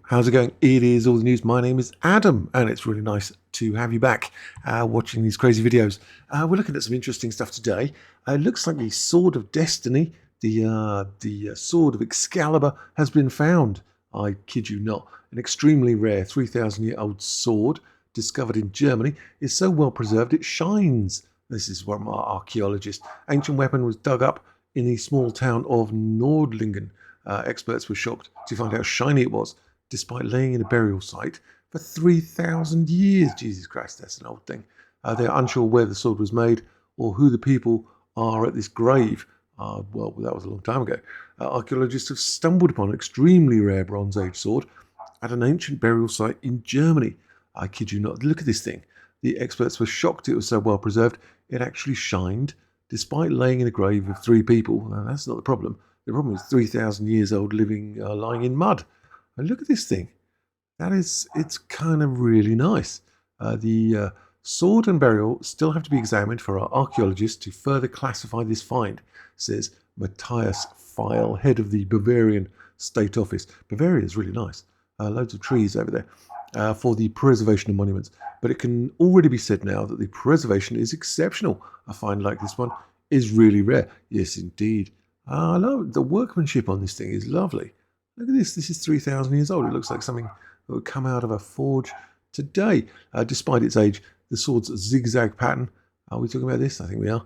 How's it going? It is All the News. My name is Adam, and it's really nice to have you back watching these crazy videos. We're looking at some interesting stuff today. It looks like the Sword of Destiny, the Sword of Excaliber, has been found. I kid you not. An extremely rare 3,000-year-old sword discovered in Germany is so well preserved it shines. This is from our archaeologist. Ancient weapon was dug up in the small town of Nordlingen. Experts were shocked to find how shiny it was, despite laying in a burial site for 3,000 years. Jesus Christ, that's an old thing. They're unsure where the sword was made or who the people are at this grave. Well, that was a long time ago. Archaeologists have stumbled upon an extremely rare Bronze Age sword at an ancient burial site in Germany. I kid you not. Look at this thing. The experts were shocked it was so well preserved. It actually shined, despite laying in a grave of 3 people. Now, that's not the problem. The problem is 3,000 years old living, lying in mud. And look at this thing. It's kind of really nice. The sword and burial still have to be examined for our archaeologists to further classify this find, says Matthias Feil, head of the Bavarian State Office. Bavaria is really nice. Loads of trees over there for the preservation of monuments. But it can already be said now that the preservation is exceptional. A find like this one is really rare. Yes, indeed. I love the workmanship on this thing is lovely. Look at this. This is 3,000 years old. It looks like something that would come out of a forge today. Despite its age, the sword's zigzag pattern, are we talking about this? I think we are,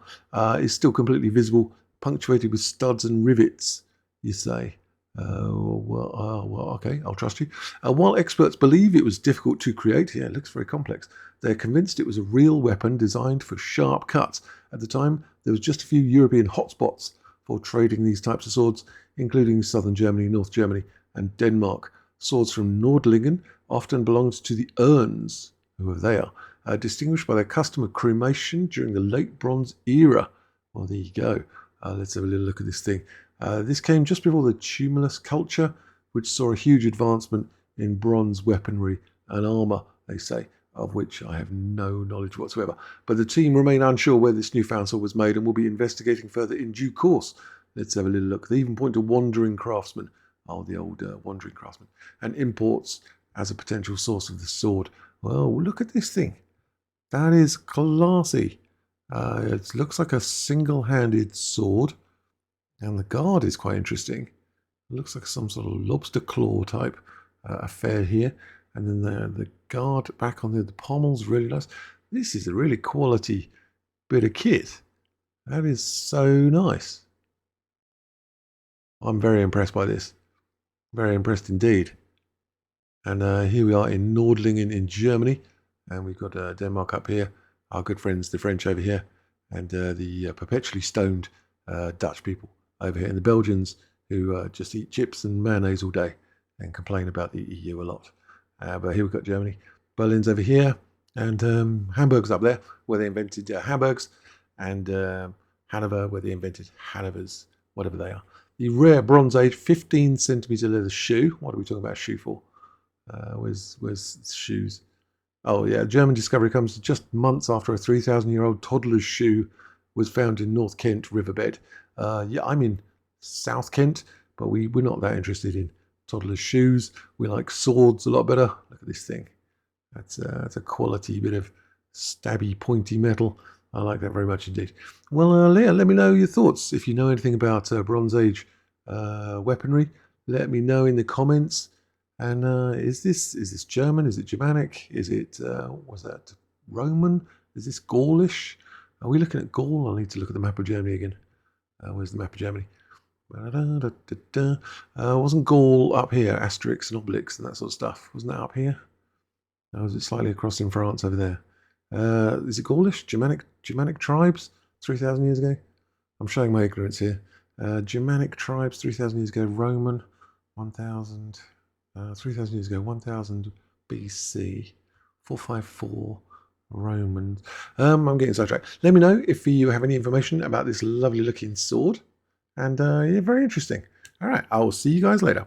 is still completely visible, punctuated with studs and rivets, you say. Well, okay, I'll trust you. While experts believe it was difficult to create, yeah, it looks very complex, they're convinced it was a real weapon designed for sharp cuts. At the time, there was just a few European hotspots for trading these types of swords, including southern Germany, North Germany, and Denmark. Swords from Nordlingen often belonged to the Urns, whoever they are, distinguished by their custom of cremation during the late Bronze era. Well, there you go. Let's have a little look at this thing. This came just before the tumulus culture, which saw a huge advancement in bronze weaponry and armour, they say, of which I have no knowledge whatsoever. But the team remain unsure where this newfound sword was made and will be investigating further in due course. Let's have a little look. They even point to wandering craftsmen, the old wandering craftsmen, and imports as a potential source of the sword. Well, look at this thing. That is classy. It looks like a single-handed sword, and the guard is quite interesting. It looks like some sort of lobster claw type affair here. And then the guard back on the pommel's really nice. This is a really quality bit of kit. That is so nice. I'm very impressed by this. Very impressed indeed. And here we are in Nordlingen in Germany. And we've got Denmark up here. Our good friends, the French over here. And the perpetually stoned Dutch people over here. And the Belgians who just eat chips and mayonnaise all day and complain about the EU a lot. But here we've got Germany. Berlin's over here. And Hamburg's up there, where they invented hamburgs. And Hanover, where they invented Hanovers, whatever they are. The rare Bronze Age 15 centimetre leather shoe. What are we talking about a shoe for? Where's the shoes? Oh, yeah. German discovery comes just months after a 3,000-year-old toddler's shoe was found in North Kent riverbed. Yeah, I'm in South Kent, but we're not that interested in toddler's shoes. We like swords a lot better. Look at this thing. That's a quality bit of stabby, pointy metal. I like that very much indeed. Well, Leah, let me know your thoughts. If you know anything about Bronze Age weaponry, let me know in the comments. And is this German? Is it Germanic? Is it was that Roman? Is this Gaulish? Are we looking at Gaul? I'll need to look at the map of Germany again. Where's the map of Germany? Wasn't Gaul up here? Asterix and Obelix and that sort of stuff. Wasn't that up here? Or was it slightly across in France over there? Is it Gaulish? Germanic tribes 3,000 years ago? I'm showing my ignorance here. Germanic tribes 3,000 years ago. Roman 1,000. 3,000 years ago. 1,000 BC. 454. Romans. I'm getting sidetracked. Let me know if you have any information about this lovely looking sword. And yeah, very interesting. All right, I will see you guys later.